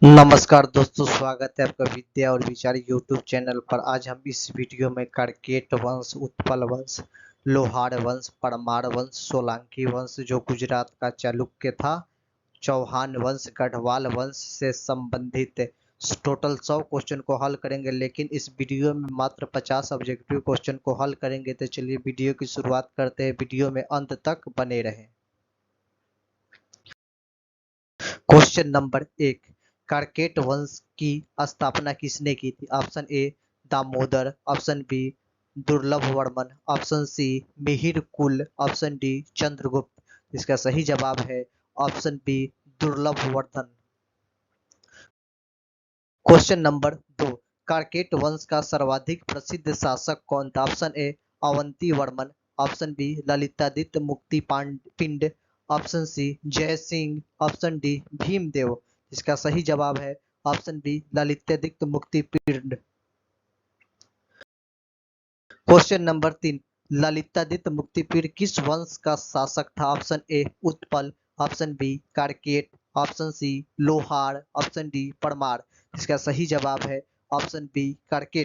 नमस्कार दोस्तों, स्वागत है आपका विद्या और विचार यूट्यूब चैनल पर। आज हम इस वीडियो में काकतीय वंश, उत्पल वंश, लोहार वंश, परमार वंश, सोलंकी वंश जो गुजरात का चालुक्य था, चौहान वंश, गढ़वाल वंश से संबंधित टोटल 100 क्वेश्चन को हल करेंगे। लेकिन इस वीडियो में मात्र 50 ऑब्जेक्टिव क्वेश्चन को हल करेंगे। तो चलिए वीडियो की शुरुआत करते हैं। वीडियो में अंत तक बने रहें। क्वेश्चन नंबर 1, काकतीय वंश की स्थापना किसने की थी? Option A Damodar, option B Durlabh Varman, option C Mihir कुल, ऑप्शन डी चंद्रगुप्त। इसका सही जवाब है ऑप्शन बी दुर्लभ वर्धन। क्वेश्चन नंबर 2, काकतीय वंश का सर्वाधिक प्रसिद्ध शासक कौन था? Option A Avanti Varman, option B Lalitaditya Muktapida, option C जय सिंह, ऑप्शन डी भीमदेव। इसका सही जवाब है ऑप्शन बी ललितादित्य मुक्ति पिंड। क्वेश्चन नंबर 3, ललितादित्य मुक्तिपीड़ किस वंश का शासक था? Option A Utpal, option B Kakatiya, option C Lohar, option D Parmar. इसका सही जवाब है option B Kakatiya.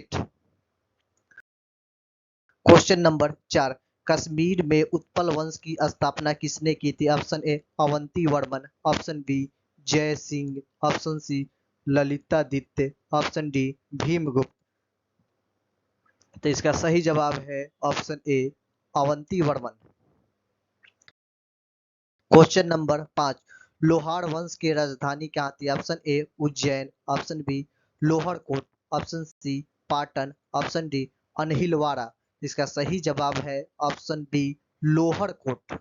Question number 4, Kashmir में उत्पल वंश की स्थापना किसने की थी? Option A Avanti Varman, option B Jai Singh, option C Lalitaditya, option D Bhimgupta. तो इसका सही जवाब है option A Avanti Varman. Question number 5, Lohar वंश की राजधानी क्या थी? Option A Ujjain, option B Loharkot, option C Patan, option D Anhilwara. इसका सही जवाब है option B Loharkot.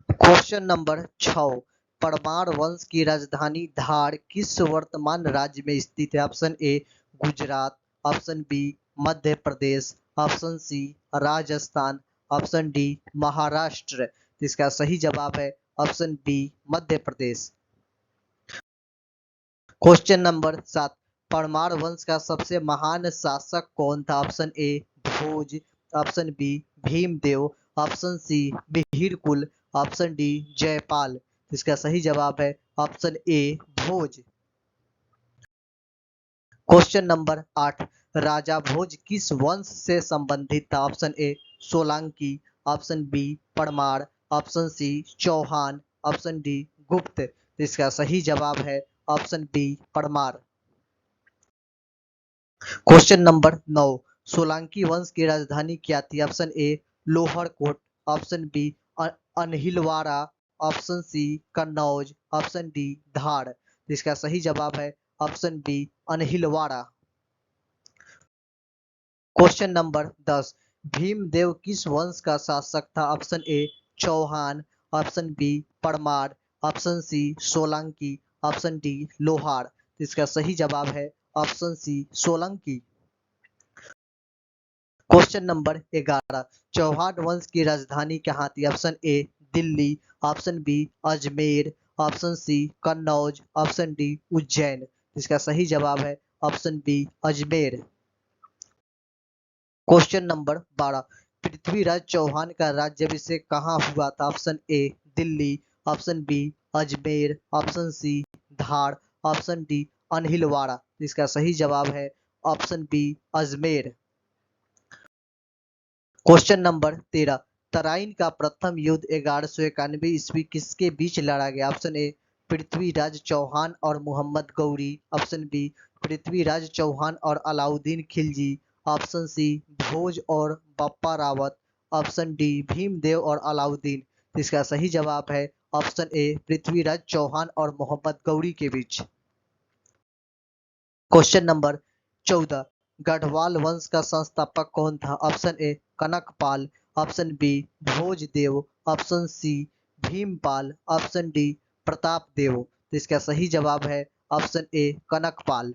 Question number 6, Parmar वंश की राजधानी धार किस वर्तमान राज्य में स्थित है? Option A Gujarat, option B Madhya Pradesh, option C Rajasthan, option D Maharashtra. इसका सही जवाब है option B Madhya Pradesh. Question number 7, Parmar वंश का सबसे महान शासक कौन था? Option A Bhoj, option B Bhimdev, option C Mihirkul, option D Jaipal. इसका सही जवाब है option A Bhoj. Question number 8, राजा भोज किस वंश से संबंधित था? Option A Solanki, option B Parmar, option C Chauhan, option D Gupta. इसका सही जवाब है option B Parmar. Question number 9, Solanki वंश की राजधानी क्या थी? Option A Loharkot, option B Anhilwara, option C Kannauj, option D Dhar. इसका सही जवाब है option B Anhilwara. Question number 10, Bhimdev किस वंश का शासक था? Option A Chauhan, option B Parmar, option C Solanki, option D Lohar. इसका सही जवाब है option C Solanki. Question number 11, Chauhan वंश की राजधानी कहाँ थी? Option A Delhi, option B Ajmer, option C Kannauj, option D Ujjain. इसका सही जवाब है option B Ajmer. Question number 12, Prithviraj Chauhan का राज्याभिषेक कहाँ हुआ था? Option A Delhi, option B Ajmer, option C Dhar, option D Anhilwara. इसका सही जवाब है option B Ajmer. Question number 13, Tarain का प्रथम युद्ध 1191 ईस्वी किसके बीच लड़ा गया? ऑप्शन ए पृथ्वीराज चौहान और मोहम्मद गौरी, ऑप्शन बी पृथ्वीराज चौहान और अलाउद्दीन खिलजी, ऑप्शन सी भोज और बप्पा रावत, ऑप्शन डी भीमदेव और अलाउद्दीन। इसका सही जवाब है ऑप्शन ए पृथ्वीराज चौहान और मोहम्मद गौरी के बीच। क्वेश्चन नंबर 14, गढ़वाल वंश का संस्थापक कौन था? Option A Kanakpal, option B Bhojdev, option C Bhimpal, option D Pratapdev. तो इसका सही जवाब है option A Kanakpal.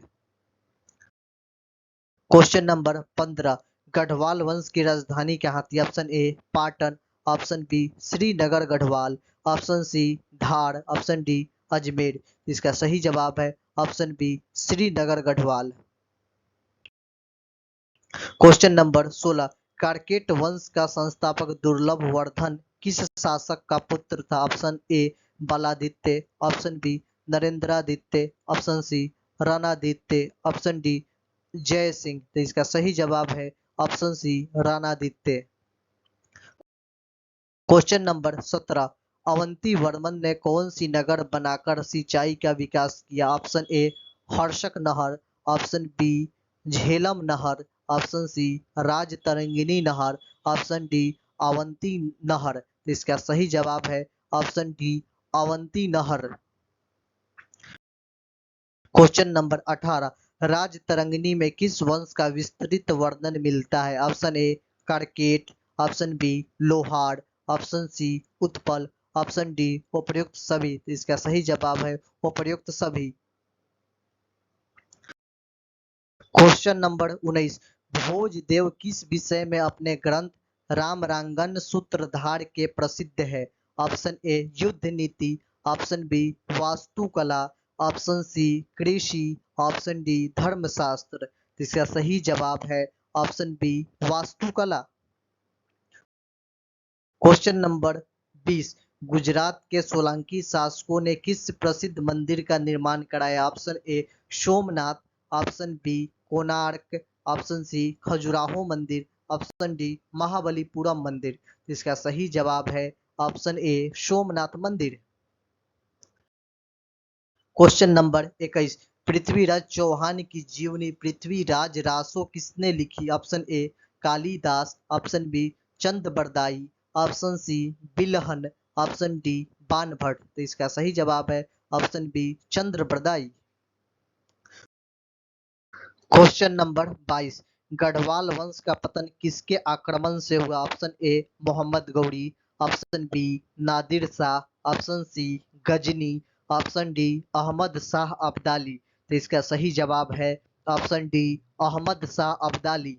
Question number 15, Garhwal वंश की राजधानी कहाँ थी? Option A Patan, option B Srinagar Garhwal, option C Dhar, option D Ajmer. इसका सही जवाब है option B Srinagar Garhwal. Question number 16, Kakatiya वंश का संस्थापक दुर्लभ वर्धन किस शासक का पुत्र था? Option A Baladitya, option B Narendraditya, option C Ranaditya, option D Jai Singh. तो इसका सही जवाब है option C Ranaditya. Question number 17, Avanti Varman ने कौन सी नगर बनाकर सिंचाई का विकास किया? ऑप्शन ए हर्षक नहर, ऑप्शन बी झेलम नहर, ऑप्शन सी राजतरंगिनी नहर, ऑप्शन डी अवंती नहर। तो इसका सही जवाब है ऑप्शन डी अवंती नहर। क्वेश्चन नंबर 18, राजतरंगिनी में किस वंश का विस्तृत वर्णन मिलता है? Option A Karkota, option B Lohar, option C Utpal, option D उपर्युक्त सभी। तो इसका सही जवाब है उपर्युक्त सभी। क्वेश्चन नंबर 19, भोजदेव किस विषय में अपने ग्रंथ रामरांगन सूत्रधार के प्रसिद्ध है? ऑप्शन ए युद्ध नीति, ऑप्शन बी वास्तुकला, ऑप्शन सी कृषि, ऑप्शन डी धर्मशास्त्र। इसका सही जवाब है ऑप्शन बी वास्तुकला। क्वेश्चन नंबर 20, गुजरात के सोलंकी शासकों ने किस प्रसिद्ध मंदिर का निर्माण कराया? Option A Somnath, option B Konark, option C Khajuraho मंदिर, ऑप्शन डी महाबलीपुरम मंदिर। इसका सही जवाब है ऑप्शन ए सोमनाथ मंदिर। क्वेश्चन नंबर 21, पृथ्वीराज चौहान की जीवनी पृथ्वीराज रासो किसने लिखी? Option A Kalidas, option B Chandbardai, option C Bilhan, option D Banabhatta. तो इसका सही जवाब है option B Chandbardai. Question number 22, Garhwal वंश का पतन किसके आक्रमण से हुआ? Option A Mohammad Ghori, option B Nadir Shah, option C Ghazni, option D Ahmad Shah Abdali. तो इसका सही जवाब है option D Ahmad Shah Abdali.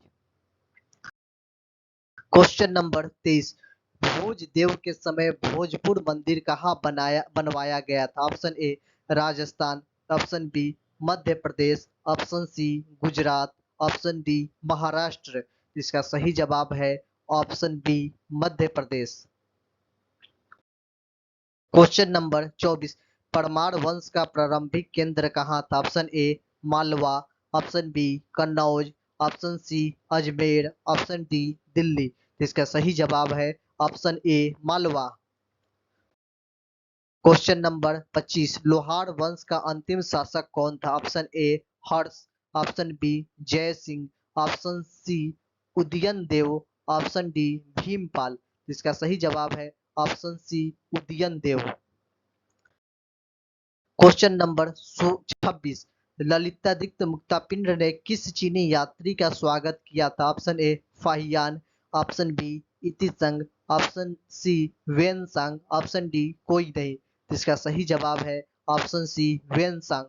Question number 23, Bhojdev के समय भोजपुर मंदिर कहाँ बनवाया गया था? Option A Rajasthan, option B Madhya Pradesh, option C Gujarat, option D Maharashtra. इसका सही जवाब है option B Madhya Pradesh. Question number 24, Parmar वंश का प्रारंभिक केंद्र कहाँ था? Option A Malwa, option B Kannauj, option C Ajmer, option D Delhi. इसका सही जवाब है option A Malwa. Question number 25, Lohar वंश का अंतिम शासक कौन था? Option A Harsh, option B Jai Singh, option C Udayan Dev, option D Bhimpal. इसका सही जवाब है option C Udayan Dev. Question number 26, Lalitaditya Muktapid ने किस चीनी यात्री का स्वागत किया था? Option A Fahien, option B Itsing, option C Xuanzang, option D कोई नहीं। इसका सही जवाब है option C Xuanzang.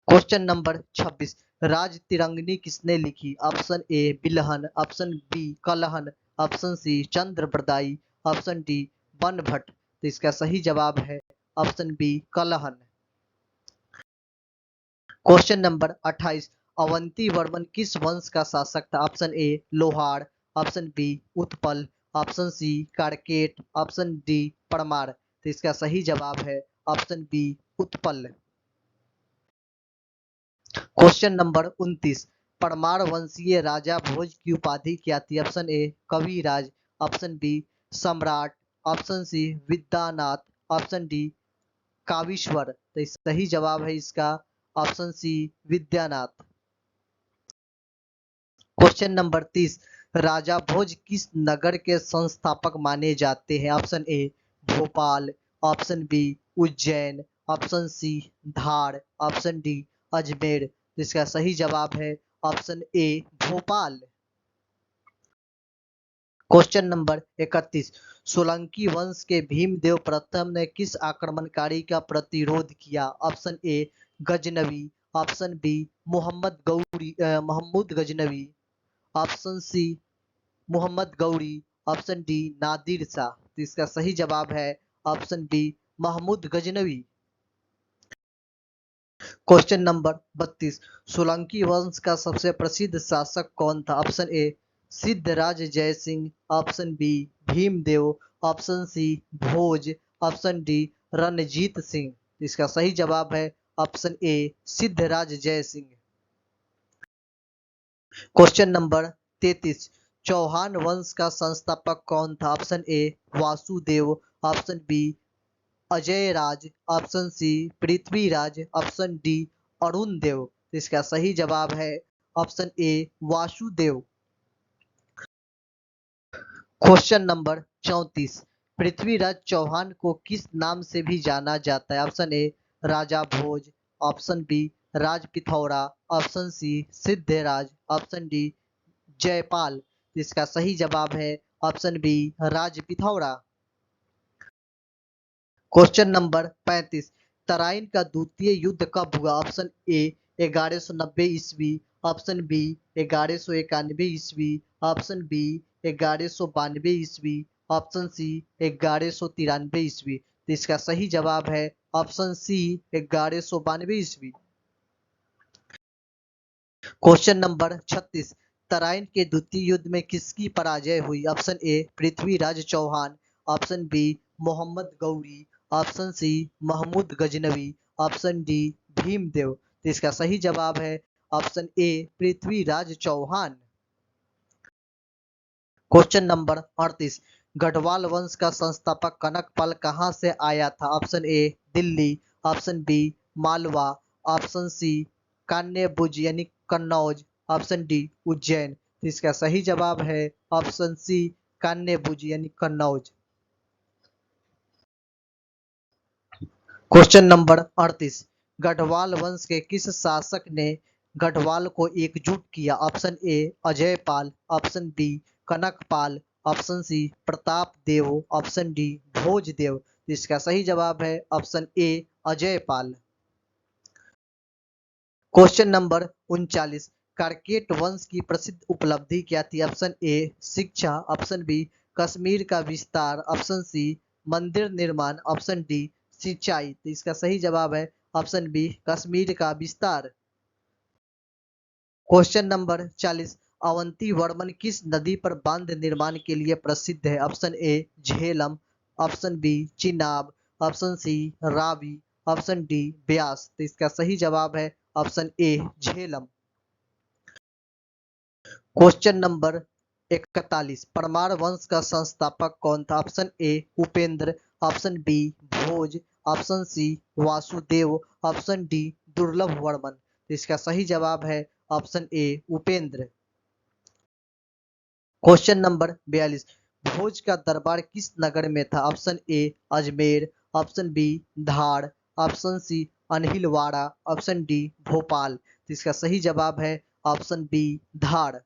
Question number 26, Raj Tarangini किसने लिखी? Option A Bilhan, option B Kalhan, option C Chandbardai, option D Banabhatta. तो इसका सही जवाब है option B Kalhan. Question number 28, Avanti Varman किस वंश का शासक था? Option A Lohar, option B Utpal, option C Karkota, option D Parmar. तो इसका सही जवाब है option B Utpal. Question number 29, Parmar वंशीय राजा भोज की उपाधि क्या थी? Option A Kaviraj, option B Samrat, option C Vidyanath, option D Kavishwar. तो सही जवाब है इसका option C Vidyanath. Question number 30, राजा भोज किस नगर के संस्थापक माने जाते हैं? Option A Bhopal, option B Ujjain, option C Dhar, option D Ajmer. इसका सही जवाब है option A Bhopal. Question number 31, Solanki वंश के भीमदेव प्रथम ने किस आक्रमणकारी का प्रतिरोध किया? Option A Ghaznavi, option B Mohammad Ghaznavi, option C Mohammad Ghori, option D Nadir Shah. तो इसका सही जवाब है option B Mahmud Ghaznavi. Question number 32, Solanki वंश का सबसे प्रसिद्ध शासक कौन था? Option A Siddharaj Jaisingh, option B Bhimdev, option C Bhoj, option D Ranjit Singh. इसका सही जवाब है option A Siddharaj Jai Singh. Question number 33, Chauhan वंश का संस्थापक कौन था? Option A Vasudev, option B Ajay Raj, option C Prithviraj, option D Arun Dev. इसका सही जवाब है option A Vasudev. Question number 34, Prithviraj Chauhan को किस नाम से भी जाना जाता है? Option A Raja Bhoj, option B Raj Pithora, option C Siddhraj, option D Jaipal. इसका सही जवाब है option B Raj Pithora. Question number 35, Tarain का द्वितीय युद्ध कब हुआ? ऑप्शन ए 1190 ईस्वी, ऑप्शन बी 1191 ईस्वी, ऑप्शन बी 1192 ईस्वी, ऑप्शन सी 1193 ईस्वी। तो इसका सही जवाब है ऑप्शन सी 1192 ईस्वी। क्वेश्चन नंबर 36, तराइन के द्वितीय युद्ध में किसकी पराजय हुई? Option A Prithviraj Chauhan, option B Mohammad Ghori, option C Mahmud Ghaznavi, option D Bhimdev. तो इसका सही जवाब है option A Prithviraj Chauhan. Question number 38, Garhwal वंश का संस्थापक कनकपाल कहां से आया था? Option A Delhi, option B Malwa, option C Kanyakubj यानी कन्नौज, ऑप्शन डी उज्जैन। तो इसका सही जवाब है ऑप्शन सी कान्यभुज यानी कन्नौज। क्वेश्चन नंबर 38, गढ़वाल वंश के किस शासक ने गढ़वाल को एकजुट किया? Option A Ajaypal, option B Kanakpal, option C Pratap Dev, option D Bhojdev. इसका सही जवाब है option A Ajaypal. Question number 39, Karkot वंश की प्रसिद्ध उपलब्धि क्या थी? ऑप्शन ए शिक्षा, ऑप्शन बी कश्मीर का विस्तार, ऑप्शन सी मंदिर निर्माण, ऑप्शन डी सिंचाई। तो इसका सही जवाब है ऑप्शन बी कश्मीर का विस्तार। क्वेश्चन नंबर 40, अवंती वर्मन किस नदी पर बांध निर्माण के लिए प्रसिद्ध है? Option A Jhelum, option B Chenab, option C Ravi, option D Beas. तो इसका सही जवाब है option A Jhelum. Question number 41, Parmar वंश का संस्थापक कौन था? Option A Upendra, option B Bhoj, option C Vasudev, option D Durlabh Varman. तो इसका सही जवाब है option A Upendra. Question number 42, Bhoj का दरबार किस नगर में था? Option A Ajmer, option B Dhar, option C Anhilwara, option D Bhopal. तो इसका सही जवाब है option B Dhar.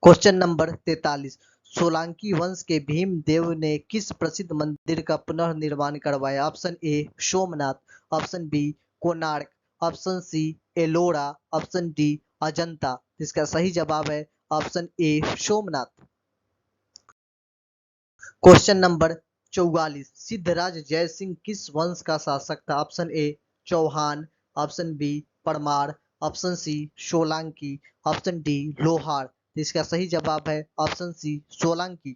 Question number 43, Solanki वंश के भीमदेव ने किस प्रसिद्ध मंदिर का पुनर्निर्माण करवाया? Option A Somnath, option B Konark, option C Ellora, option D Ajanta. इसका सही जवाब है option A Somnath. Question number 44, Siddharaj Jai Singh किस वंश का शासक था? Option A Chauhan, option B Parmar, option C Solanki, option D Lohar. इसका सही जवाब है option C Solanki.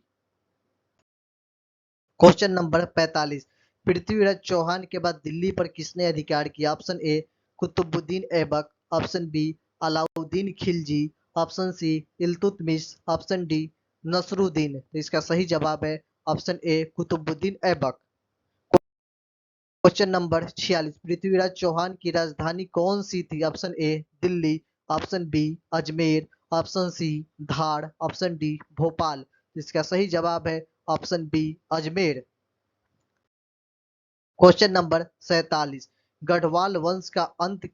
Question number 45, Prithviraj Chauhan के बाद दिल्ली पर किसने अधिकार किया? Option A Qutubuddin Aibak, option B Alauddin Khilji, option C Iltutmish, option D Nasruddin. इसका सही जवाब है option A Qutubuddin Aibak. Question number 46, Prithviraj Chauhan की राजधानी कौन सी थी? Option A Delhi, option B Ajmer, option C Dhar, option D Bhopal. इसका सही जवाब है option B Ajmer. Question number 47, Garhwal वंश का अंत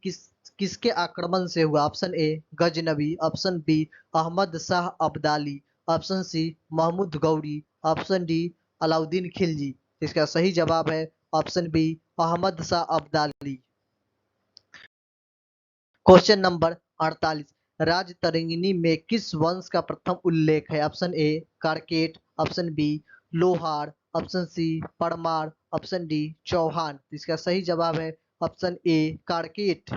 किसके आक्रमण से हुआ? Option A Ghaznavi, option B Ahmad Shah Abdali, option C Mahmud Ghori, option D Alauddin Khilji. इसका सही जवाब है option B Ahmad Shah Abdali. Question number 48, Rajatarangini में किस वंश का प्रथम उल्लेख है? Option A Karkot, option B Lohar, option C Parmar, option D Chauhan. इसका सही जवाब है option A Karkot.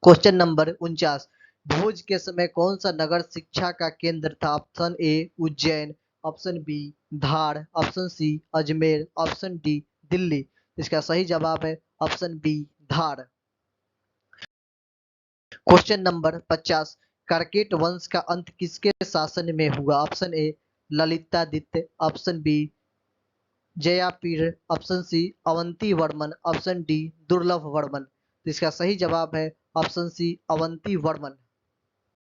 Question number 49, Bhoj के समय कौन सा नगर शिक्षा का केंद्र था? Option A Ujjain, option B Dhar, option C Ajmer, option D Delhi. इसका सही जवाब है option B Dhar. Question number 50, Karkota वंश का अंत किसके शासन में हुआ? Option A Lalitaditya, option B Jayapid, option C Avanti Varman, option D Durlabh Varman. तो इसका सही जवाब है ऑप्शन सी अवंती वर्मन।